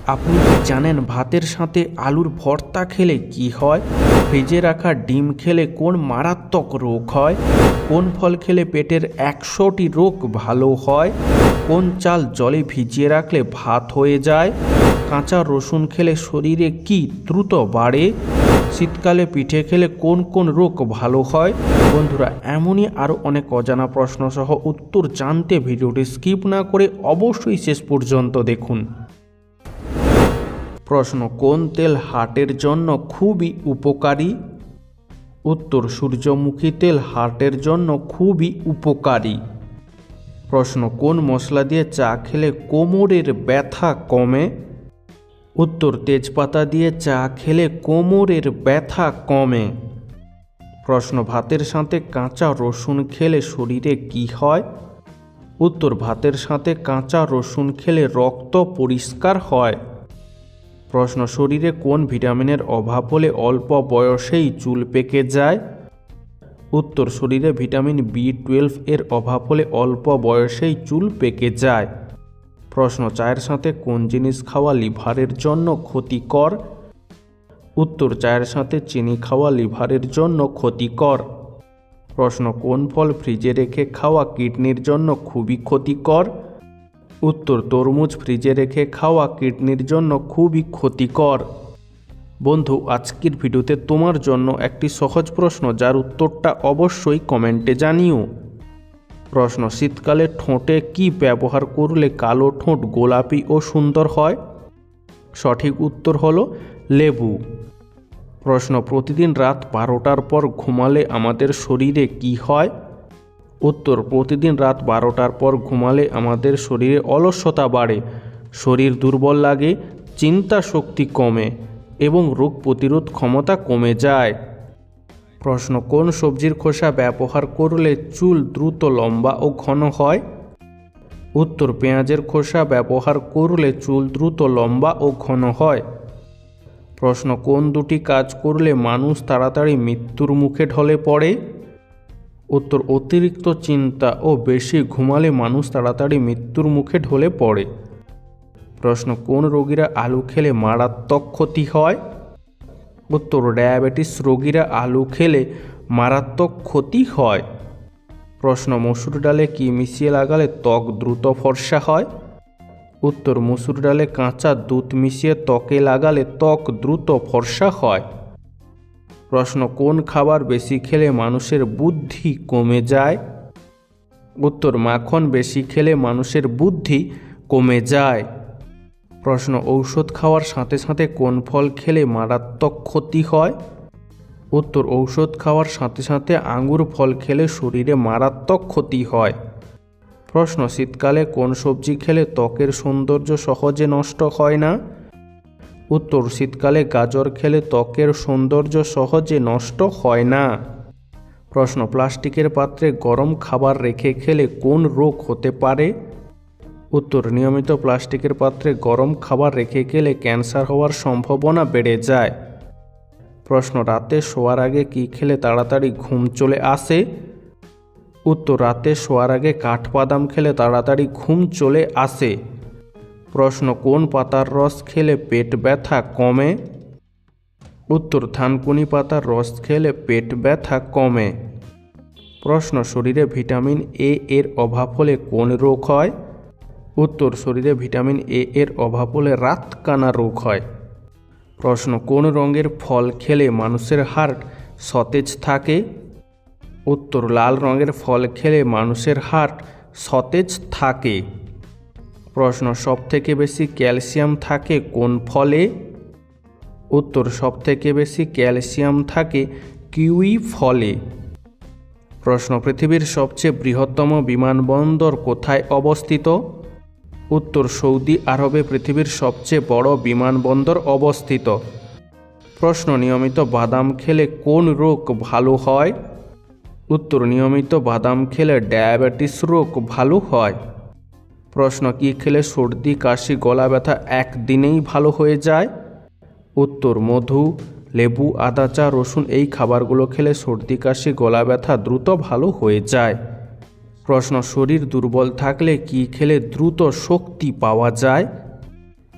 আপনি কি জানেন ভাতের সাথে আলুর ভর্তা খেলে কি হয়? ফ্রিজে রাখা ডিম খেলে কোন মারাত্মক রোগ হয়? কোন ফল খেলে পেটের 100টি রোগ ভালো হয়? কোন চাল জলে ভিজিয়ে রাখলে ভাত হয়ে যায়? কাঁচা রসুন খেলে শরীরে কি দ্রুত বাড়ে? শীতকালে পিঠে খেলে কোন কোন রোগ ভালো হয়? বন্ধুরা, এমনই আরও অনেক অজানা প্রশ্ন সহ উত্তর জানতে ভিডিওটি স্কিপ না করে অবশ্যই শেষ পর্যন্ত দেখুন। প্রশ্ন, কোন তেল হার্টের জন্য খুবই উপকারী? উত্তর, সূর্যমুখী তেল হার্টের জন্য খুবই উপকারী। প্রশ্ন, কোন মশলা দিয়ে চা খেলে কোমরের ব্যথা কমে? উত্তর, তেজপাতা দিয়ে চা খেলে কোমরের ব্যথা কমে। প্রশ্ন, ভাতের সাথে কাঁচা রসুন খেলে শরীরে কি হয়? উত্তর, ভাতের সাথে কাঁচা রসুন খেলে রক্ত পরিষ্কার হয়। প্রশ্ন, শরীরে কোন ভিটামিনের অভাব হলে অল্প বয়সেই চুল পেকে যায়? উত্তর, শরীরে ভিটামিন B12 এর অভাব হলে অল্প বয়সেই চুল পেকে যায়। প্রশ্ন, চায়ের সাথে কোন জিনিস খাওয়া লিভারের জন্য ক্ষতিকর? উত্তর, চায়ের সাথে চিনি খাওয়া লিভারের জন্য ক্ষতিকর। প্রশ্ন, কোন ফল ফ্রিজে রেখে খাওয়া কিডনির জন্য খুবই ক্ষতিকর? উত্তর, তরমুজ ফ্রিজে রেখে খাওয়া কিডনির জন্য খুবই ক্ষতিকর। বন্ধু, আজকের ভিডিওতে তোমার জন্য একটি সহজ প্রশ্ন, যার উত্তরটা অবশ্যই কমেন্টে জানিও। প্রশ্ন, শীতকালে ঠোঁটে কি ব্যবহার করলে কালো ঠোঁট গোলাপি ও সুন্দর হয়? সঠিক উত্তর হলো লেবু। প্রশ্ন, প্রতিদিন রাত 12টার পর ঘুমালে আমাদের শরীরে কি হয়? উত্তর, প্রতিদিন রাত 12টার পর ঘুমালে আমাদের শরীরে অলসতা বাড়ে, শরীর দুর্বল লাগে, চিন্তা শক্তি কমে এবং রোগ প্রতিরোধ ক্ষমতা কমে যায়। প্রশ্ন, কোন সবজির খোসা ব্যবহার করলে চুল দ্রুত লম্বা ও ঘন হয়? উত্তর, পেঁয়াজের খোসা ব্যবহার করলে চুল দ্রুত লম্বা ও ঘন হয়। প্রশ্ন, কোন দুটি কাজ করলে মানুষ তাড়াতাড়ি মৃত্যুর মুখে ঢলে পড়ে? উত্তর, অতিরিক্ত চিন্তা ও বেশি ঘুমালে মানুষ তাড়াতাড়ি মৃত্যুর মুখে ঢলে পড়ে। প্রশ্ন, কোন রোগীরা আলু খেলে মারাত্মক ক্ষতি হয়? উত্তর, ডায়াবেটিস রোগীরা আলু খেলে মারাত্মক ক্ষতি হয়। প্রশ্ন, মসুর ডালে কি মিশিয়ে লাগালে ত্বক দ্রুত ফর্সা হয়? উত্তর, মসুর ডালে কাঁচা দুধ মিশিয়ে ত্বকে লাগালে ত্বক দ্রুত ফর্সা হয়। প্রশ্ন, কোন খাবার বেশি খেলে মানুষের বুদ্ধি কমে যায়? উত্তর, মাখন বেশি খেলে মানুষের বুদ্ধি কমে যায়। প্রশ্ন, ঔষধ খাওয়ার সাথে সাথে কোন ফল খেলে মারাত্মক ক্ষতি হয়? উত্তর, ঔষধ খাওয়ার সাথে সাথে আঙুর ফল খেলে শরীরে মারাত্মক ক্ষতি হয়। প্রশ্ন, শীতকালে কোন সবজি খেলে ত্বকের সৌন্দর্য সহজে নষ্ট হয় না? উত্তর, শীতকালে গাজর খেলে ত্বকের সৌন্দর্য সহজে নষ্ট হয় না। প্রশ্ন, প্লাস্টিকের পাত্রে গরম খাবার রেখে খেলে কোন রোগ হতে পারে? উত্তর, নিয়মিত প্লাস্টিকের পাত্রে গরম খাবার রেখে খেলে ক্যান্সার হওয়ার সম্ভাবনা বেড়ে যায়। প্রশ্ন, রাতে শোয়ার আগে কি খেলে তাড়াতাড়ি ঘুম চলে আসে? উত্তর, রাতে শোয়ার আগে কাঠবাদাম খেলে তাড়াতাড়ি ঘুম চলে আসে। প্রশ্ন, কোন পাতার রস খেলে পেট ব্যথা কমে? উত্তর, থানকুনি পাতার রস খেলে পেট ব্যথা কমে। প্রশ্ন, শরীরে ভিটামিন A এর অভাব হলে কোন রোগ হয়? উত্তর, শরীরে ভিটামিন A এর অভাব হলে রাতকানা রোগ হয়। প্রশ্ন, কোন রঙের ফল খেলে মানুষের হার্ট সতেজ থাকে? উত্তর, লাল রঙের ফল খেলে মানুষের হার্ট সতেজ থাকে। প্রশ্ন, সবথেকে বেশি ক্যালসিয়াম থাকে কোন ফলে? উত্তর, সবথেকে বেশি ক্যালসিয়াম থাকে কিউই ফলে। প্রশ্ন, পৃথিবীর সবচেয়ে বৃহত্তম বিমানবন্দর কোথায় অবস্থিত? উত্তর, সৌদি আরবে পৃথিবীর সবচেয়ে বড় বিমানবন্দর অবস্থিত। প্রশ্ন, নিয়মিত বাদাম খেলে কোন রোগ ভালো হয়? উত্তর, নিয়মিত বাদাম খেলে ডায়াবেটিস রোগ ভালো হয়। প্রশ্ন, কি খেলে সর্দি কাশি গলা ব্যথা একদিনেই ভালো হয়ে যায়? উত্তর, মধু, লেবু, আদা, চা, রসুন এই খাবারগুলো খেলে সর্দি কাশি গলা ব্যথা দ্রুত ভালো হয়ে যায়। প্রশ্ন, শরীর দুর্বল থাকলে কি খেলে দ্রুত শক্তি পাওয়া যায়?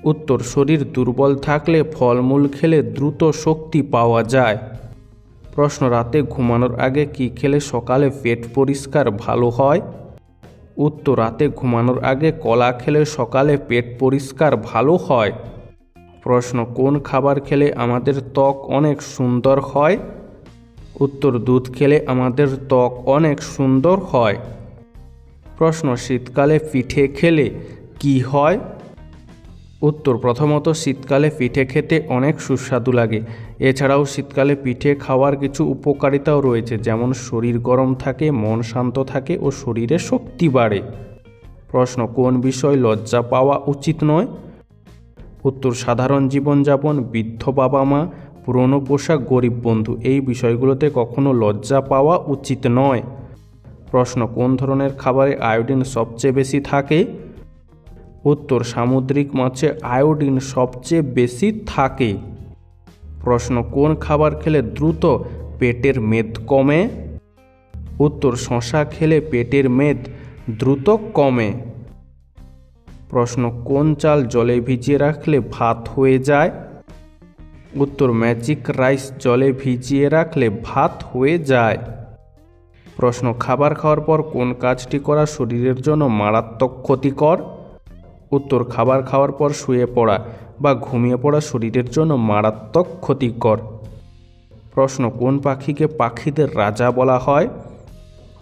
উত্তর শরীর দুর্বল থাকলে ফলমূল খেলে দ্রুত শক্তি পাওয়া যায়। প্রশ্ন রাতে ঘুমানোর আগে কি খেলে সকালে পেট পরিষ্কার ভালো হয়? উত্তর রাতে ঘুমানোর আগে কলা খেলে সকালে পেট পরিষ্কার ভালো হয়। প্রশ্ন কোন খাবার খেলে আমাদের ত্বক অনেক সুন্দর হয়? উত্তর দুধ খেলে আমাদের ত্বক অনেক সুন্দর হয়। প্রশ্ন শীতকালে পিঠে খেলে কি হয়? উত্তর প্রথমত শীতকালে পিঠে খেতে অনেক সুস্বাদু লাগে। এছাড়াও শীতকালে পিঠে খাওয়ার কিছু উপকারিতাও রয়েছে, যেমন শরীর গরম থাকে, মন শান্ত থাকে ও শরীরে শক্তি বাড়ে। প্রশ্ন কোন বিষয় লজ্জা পাওয়া উচিত নয়? উত্তর সাধারণ জীবনযাপন, বৃদ্ধ বাবা মা, পুরনো পোশাক, গরিব বন্ধু, এই বিষয়গুলোতে কখনো লজ্জা পাওয়া উচিত নয়। প্রশ্ন কোন ধরনের খাবারে আয়োডিন সবচেয়ে বেশি থাকে? উত্তর সামুদ্রিক মাছে আয়োডিন সবচেয়ে বেশি থাকে। প্রশ্ন কোন খাবার খেলে দ্রুত পেটের মেদ কমে? উত্তর শসা খেলে পেটের মেদ দ্রুত কমে। প্রশ্ন কোন চাল জলে ভিজিয়ে রাখলে ভাত হয়ে যায়? উত্তর ম্যাজিক রাইস জলে ভিজিয়ে রাখলে ভাত হয়ে যায়। প্রশ্ন খাবার খাওয়ার পর কোন কাজটি করা শরীরের জন্য মারাত্মক ক্ষতিকর? উত্তর খাবার খাওয়ার পর শুয়ে পড়া বা ঘুমিয়ে পড়া শরীরের জন্য মারাত্মক ক্ষতিকর। প্রশ্ন কোন পাখিকে পাখিদের রাজা বলা হয়?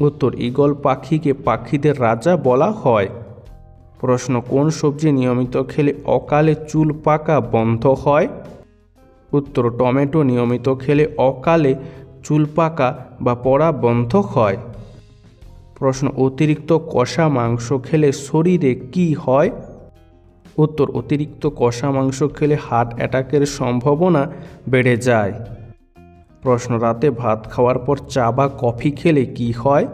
উত্তর ঈগল পাখিকে পাখিদের রাজা বলা হয়। প্রশ্ন কোন সবজি নিয়মিত খেলে অকালে চুল পাকা বন্ধ হয়? উত্তর টমেটো নিয়মিত খেলে অকালে চুল পাকা বা পড়া বন্ধ হয়। প্রশ্ন অতিরিক্ত কষা মাংস খেলে শরীরে কি হয়? উত্তর অতিরিক্ত কষা মাংস খেলে হার্ট অ্যাটাকের সম্ভাবনা বেড়ে যায়। প্রশ্ন রাতে ভাত খাওয়ার পর চা বা কফি খেলে কি হয়?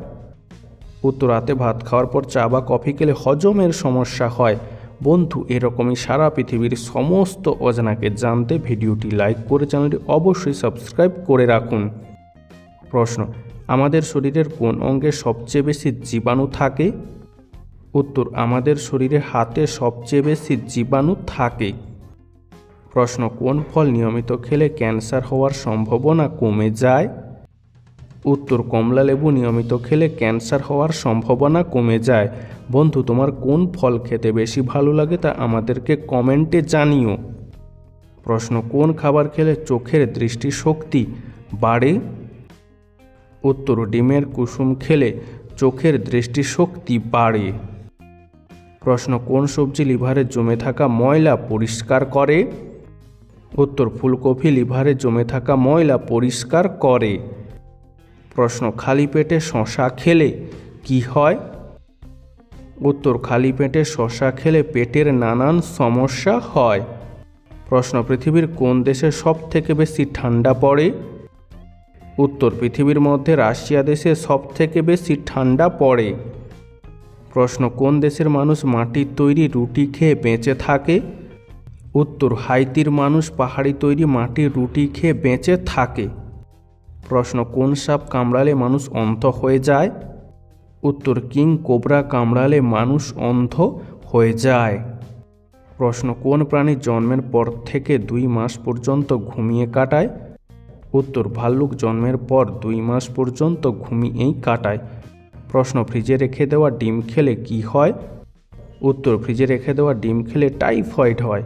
উত্তর রাতে ভাত খাওয়ার পর চা বা কফি খেলে হজমের সমস্যা হয়। বন্ধু, এরকমই সারা পৃথিবীর সমস্ত অজানাকে জানতে ভিডিওটি লাইক করে চ্যানেলটি অবশ্যই সাবস্ক্রাইব করে রাখুন। প্রশ্ন আমাদের শরীরের কোন অঙ্গে সবচেয়ে বেশি জীবাণু থাকে? উত্তর আমাদের শরীরে হাতে সবচেয়ে বেশি জীবাণু থাকে। প্রশ্ন কোন ফল নিয়মিত খেলে ক্যান্সার হওয়ার সম্ভাবনা কমে যায়? উত্তর কমলা লেবু নিয়মিত খেলে ক্যান্সার হওয়ার সম্ভাবনা কমে যায়। বন্ধু, তোমার কোন ফল খেতে বেশি ভালো লাগে তা আমাদেরকে কমেন্টে জানিও। প্রশ্ন কোন খাবার খেলে চোখের দৃষ্টিশক্তি বাড়ে? উত্তর ডিমের কুসুম খেলে চোখের দৃষ্টিশক্তি বাড়ে। প্রশ্ন কোন সবজি লিভারে জমে থাকা ময়লা পরিষ্কার করে? উত্তর ফুলকপি লিভারে জমে থাকা ময়লা পরিষ্কার করে। প্রশ্ন খালি পেটে শসা খেলে কি হয়? উত্তর খালি পেটে শসা খেলে পেটের নানান সমস্যা হয়। প্রশ্ন পৃথিবীর কোন দেশে সব থেকে বেশি ঠান্ডা পড়ে? উত্তর পৃথিবীর মধ্যে রাশিয়া দেশে সব থেকে বেশি ঠান্ডা পড়ে। প্রশ্ন কোন দেশের মানুষ মাটির তৈরি রুটি খেয়ে বেঁচে থাকে? উত্তর হাইতির মানুষ পাহাড়ি তৈরি মাটির রুটি খেয়ে বেঁচে থাকে। প্রশ্ন কোন সাপ কামড়ালে মানুষ অন্ধ হয়ে যায়? উত্তর কিং কোবরা কামড়ালে মানুষ অন্ধ হয়ে যায়। প্রশ্ন কোন প্রাণী জন্মের পর থেকে 2 মাস পর্যন্ত ঘুমিয়ে কাটায়? উত্তর ভাল্লুক জন্মের পর 2 মাস পর্যন্ত ঘুমিয়েই কাটায়। প্রশ্ন ফ্রিজে রেখে দেওয়া ডিম খেলে কি হয়? উত্তর ফ্রিজে রেখে দেওয়া ডিম খেলে টাইফয়েড হয়।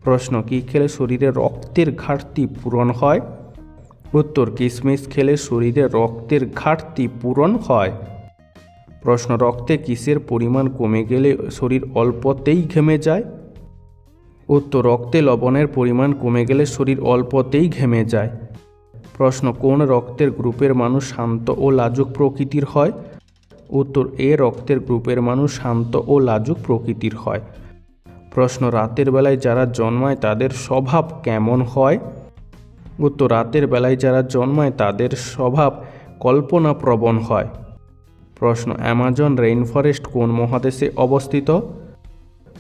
প্রশ্ন কি খেলে শরীরে রক্তের ঘাটতি পূরণ হয়? উত্তর কিশমিশ খেলে শরীরে রক্তের ঘাটতি পূরণ হয়। প্রশ্ন রক্তে কিসের পরিমাণ কমে গেলে শরীর অল্পতেই ঘেমে যায়? উত্তর রক্তে লবণের পরিমাণ কমে গেলে শরীর অল্পতেই ঘেমে যায়। প্রশ্ন কোন রক্তের গ্রুপের মানুষ শান্ত ও লাজুক প্রকৃতির হয়? উত্তর এ রক্তের গ্রুপের মানুষ শান্ত ও লাজুক প্রকৃতির হয়। প্রশ্ন রাতের বেলায় যারা জন্মায় তাদের স্বভাব কেমন হয়? উত্তর রাতের বেলায় যারা জন্মায় তাদের স্বভাব কল্পনাপ্রবণ হয়। প্রশ্ন অ্যামাজন রেইন ফরেস্ট কোন মহাদেশে অবস্থিত?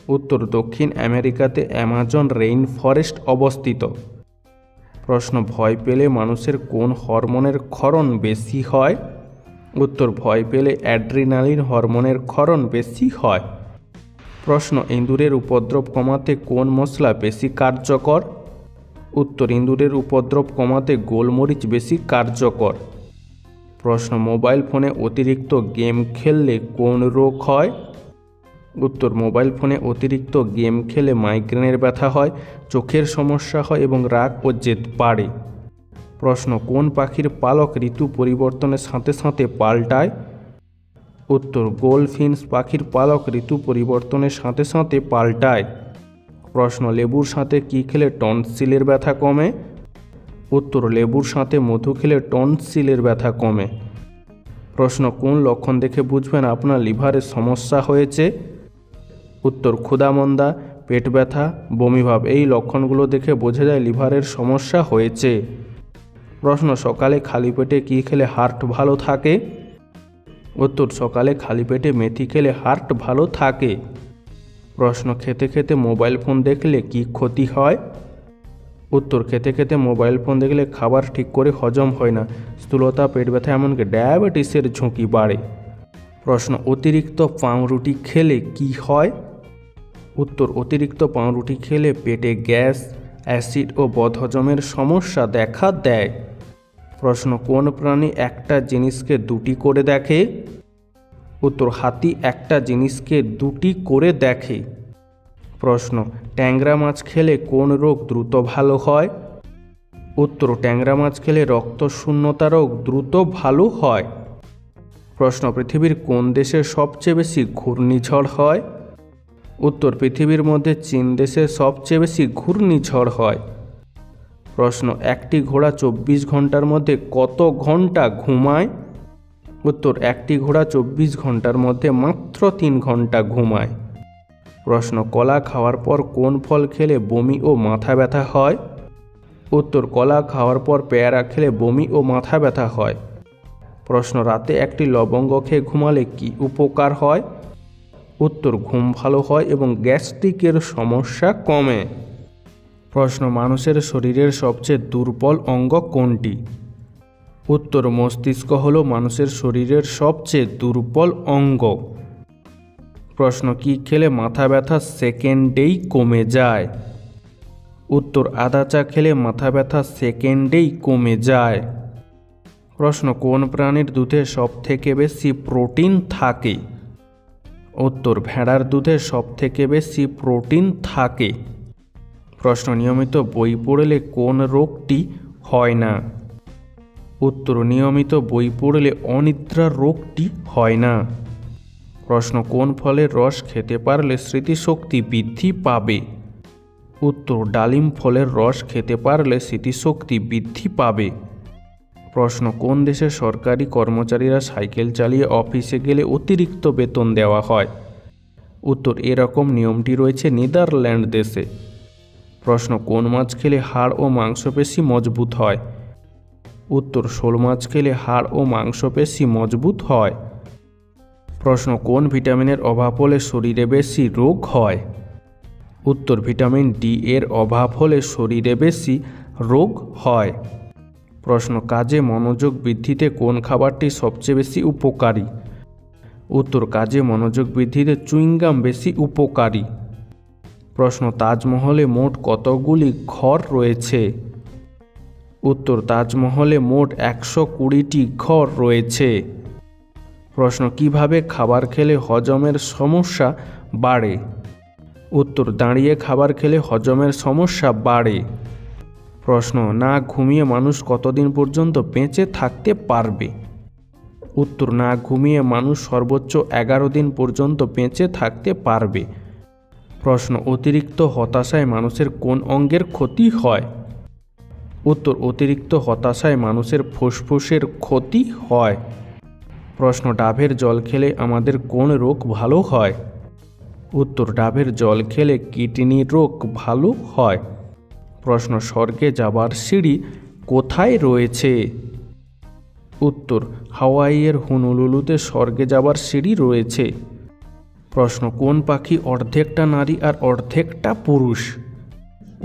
উত্তর দক্ষিণ আমেরিকাতে অ্যামাজন রেইন ফরেস্ট অবস্থিত। প্রশ্ন ভয় পেলে মানুষের কোন হরমোনের ক্ষরণ বেশি হয়? উত্তর ভয় পেলে অ্যাড্রিনালিন হরমোনের ক্ষরণ বেশি হয়। প্রশ্ন ইঁদুরের উপদ্রব কমাতে কোন মশলা বেশি কার্যকর? উত্তর ইঁদুরের উপদ্রব কমাতে গোলমরিচ বেশি কার্যকর। প্রশ্ন মোবাইল ফোনে অতিরিক্ত গেম খেললে কোন রোগ হয়? উত্তর মোবাইল ফোনে অতিরিক্ত গেম খেলে মাইগ্রেনের ব্যথা হয়, চোখের সমস্যা হয় এবং রাগ ও জেদ বাড়ে। প্রশ্ন কোন পাখির পালক ঋতু পরিবর্তনের সাথে সাথে পাল্টায়? উত্তর গোল্ডফিন্চ পাখির পালক ঋতু পরিবর্তনের সাথে সাথে পাল্টায়। প্রশ্ন লেবুর সাথে কী খেলে টনসিলের ব্যথা কমে? উত্তর লেবুর সাথে মধু খেলে টনসিলের ব্যথা কমে। প্রশ্ন কোন লক্ষণ দেখে বুঝবেন আপনার লিভারের সমস্যা হয়েছে? উত্তর ক্ষুধামন্দা, পেট ব্যথা, বমিভাব এই লক্ষণগুলো দেখে বোঝা যায় লিভারের সমস্যা হয়েছে। প্রশ্ন সকালে খালি পেটে কী খেলে হার্ট ভালো থাকে? উত্তর সকালে খালি পেটে মেথি খেলে হার্ট ভালো থাকে। প্রশ্ন খেতে খেতে মোবাইল ফোন দেখলে কি ক্ষতি হয়? উত্তর খেতে খেতে মোবাইল ফোন দেখলে খাবার ঠিক করে হজম হয় না, স্থূলতা, পেট ব্যথা এমনকি ডায়াবেটিসের ঝুঁকি বাড়ে। প্রশ্ন অতিরিক্ত পাউরুটি খেলে কি হয়? উত্তর অতিরিক্ত পাউরুটি খেলে পেটে গ্যাস, অ্যাসিড ও বদহজমের সমস্যা দেখা দেয়। প্রশ্ন কোন প্রাণী একটা জিনিসকে দুটি করে দেখে? উত্তর হাতি একটা জিনিসকে দুটি করে দেখে। প্রশ্ন ট্যাংরা মাছ খেলে কোন রোগ দ্রুত ভালো হয়? উত্তর ট্যাংরা মাছ খেলে রক্তশূন্যতা রোগ দ্রুত ভালো হয়। প্রশ্ন পৃথিবীর কোন দেশে সবচেয়ে বেশি ঘূর্ণিঝড় হয়? উত্তর পৃথিবীর মধ্যে চীন দেশে সবচেয়ে বেশি ঘূর্ণিঝড় হয়। প্রশ্ন একটি ঘোড়া 24 ঘন্টার মধ্যে কত ঘন্টা ঘুমায়? উত্তর একটি ঘোড়া 24 ঘন্টার মধ্যে মাত্র 3 ঘন্টা ঘুমায়। প্রশ্ন কলা খাওয়ার পর কোন ফল খেলে বমি ও মাথা ব্যথা হয়? উত্তর কলা খাওয়ার পর পেয়ারা খেলে বমি ও মাথা ব্যথা হয়। প্রশ্ন রাতে একটি লবঙ্গ খেয়ে ঘুমালে কি উপকার হয়? উত্তর ঘুম ভালো হয় এবং গ্যাস্ট্রিকের সমস্যা কমে। প্রশ্ন মানুষের শরীরের সবচেয়ে দুর্বল অঙ্গ কোনটি? উত্তর মস্তিষ্ক হলো মানুষের শরীরের সবচেয়ে দুর্বল অঙ্গ। প্রশ্ন কি খেলে মাথা ব্যথা সেকেন্ডেই কমে যায়? উত্তর আদা চা খেলে মাথা ব্যথা সেকেন্ডেই কমে যায়। প্রশ্ন কোন প্রাণীর দুধে সবথেকে বেশি প্রোটিন থাকে? উত্তর ভেড়ার দুধে সবথেকে বেশি প্রোটিন থাকে। প্রশ্ন নিয়মিত বই পড়লে কোন রোগটি হয় না? উত্তর নিয়মিত বই পড়লে অনিদ্রা রোগটি হয় না। প্রশ্ন কোন ফলের রস খেতে পারলে স্মৃতিশক্তি বৃদ্ধি পাবে? উত্তর ডালিম ফলের রস খেতে পারলে স্মৃতিশক্তি বৃদ্ধি পাবে। প্রশ্ন কোন দেশের সরকারি কর্মচারীরা সাইকেল চালিয়ে অফিসে গেলে অতিরিক্ত বেতন দেওয়া হয়? উত্তর এরকম নিয়মটি রয়েছে নেদারল্যান্ড দেশে। প্রশ্ন কোন মাছ খেলে হাড় ও মাংসপেশি মজবুত হয়? উত্তর শোল মাছ খেলে হাড় ও মাংসপেশি মজবুত হয়। প্রশ্ন কোন ভিটামিনের অভাব হলে শরীরে বেশি রোগ হয়? উত্তর ভিটামিন ডি এর অভাব হলে শরীরে বেশি রোগ হয়। প্রশ্ন কাজে মনোযোগ বৃদ্ধিতে কোন খাবারটি সবচেয়ে বেশি উপকারী? উত্তর কাজে মনোযোগ বৃদ্ধিতে চুইংগাম বেশি উপকারী। প্রশ্ন তাজমহলে মোট কতগুলি ঘর রয়েছে? উত্তর তাজমহলে মোট 120টি ঘর রয়েছে। প্রশ্ন কিভাবে খাবার খেলে হজমের সমস্যা বাড়ে? উত্তর দাঁড়িয়ে খাবার খেলে হজমের সমস্যা বাড়ে। প্রশ্ন না ঘুমিয়ে মানুষ কতদিন পর্যন্ত বেঁচে থাকতে পারবে? উত্তর না ঘুমিয়ে মানুষ সর্বোচ্চ 11 দিন পর্যন্ত বেঁচে থাকতে পারবে। প্রশ্ন অতিরিক্ত হতাশায় মানুষের কোন অঙ্গের ক্ষতি হয়? উত্তর অতিরিক্ত হতাশায় মানুষের ফুসফুসের ক্ষতি হয়। প্রশ্ন ডাবের জল খেলে আমাদের কোন রোগ ভালো হয়? উত্তর ডাবের জল খেলে কিডনি রোগ ভালো হয়। প্রশ্ন স্বর্গে যাবার সিঁড়ি কোথায় রয়েছে? উত্তর হাওয়াইয়ের হুনুলুলুতে স্বর্গে যাবার সিঁড়ি রয়েছে। প্রশ্ন কোন পাখি অর্ধেকটা নারী আর অর্ধেকটা পুরুষ?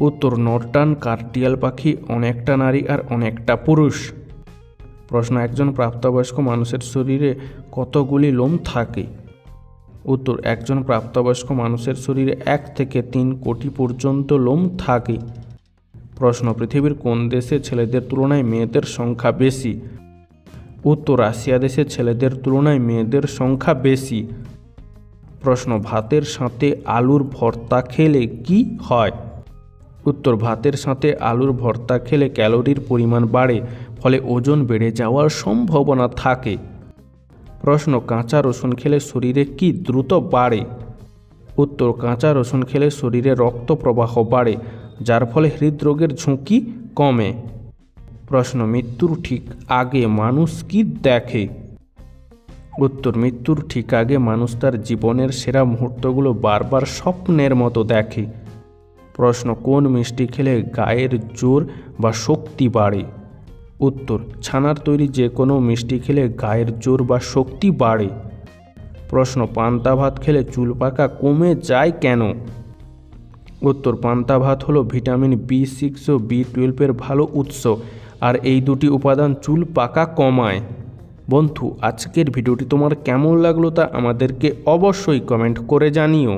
উত্তর নর্টান কার্টিয়াল পাখি অনেকটা নারী আর অনেকটা পুরুষ। প্রশ্ন একজন প্রাপ্তবয়স্ক মানুষের শরীরে কতগুলি লোম থাকে? উত্তর, একজন প্রাপ্তবয়স্ক মানুষের শরীরে 1 থেকে 3 কোটি পর্যন্ত লোম থাকে। প্রশ্ন, পৃথিবীর কোন দেশে ছেলেদের তুলনায় মেয়েদের সংখ্যা বেশি? উত্তর, রাশিয়া দেশে ছেলেদের তুলনায় মেয়েদের সংখ্যা বেশি। প্রশ্ন, ভাতের সাথে আলুর ভর্তা খেলে কি হয়? উত্তর, ভাতের সাথে আলুর ভর্তা খেলে ক্যালোরির পরিমাণ বাড়ে, ফলে ওজন বেড়ে যাওয়ার সম্ভাবনা থাকে। প্রশ্ন, কাঁচা রসুন খেলে শরীরে কি দ্রুত বাড়ে? উত্তর, কাঁচা রসুন খেলে শরীরে রক্ত প্রবাহ বাড়ে, যার ফলে হৃদরোগের ঝুঁকি কমে। প্রশ্ন, মৃত্যুর ঠিক আগে মানুষ কি দেখে? উত্তর, মৃত্যুর ঠিক আগে মানুষ তার জীবনের সেরা মুহূর্তগুলো বারবার স্বপ্নের মতো দেখে। প্রশ্ন, কোন মিষ্টি খেলে গায়ের জোর বা শক্তি বাড়ে? উত্তর, ছানার তৈরি যে কোনো মিষ্টি খেলে গায়ের জোর বা শক্তি বাড়ে। প্রশ্ন, পান্তা ভাত খেলে চুল পাকা কমে যায় কেন? উত্তর, পান্তা ভাত হলো ভিটামিন B6 ও B12 ভালো উৎস, আর এই দুটি উপাদান চুল পাকা কমায়। বন্ধু, আজকের ভিডিওটি তোমার কেমন লাগলো তা আমাদেরকে অবশ্যই কমেন্ট করে জানিও।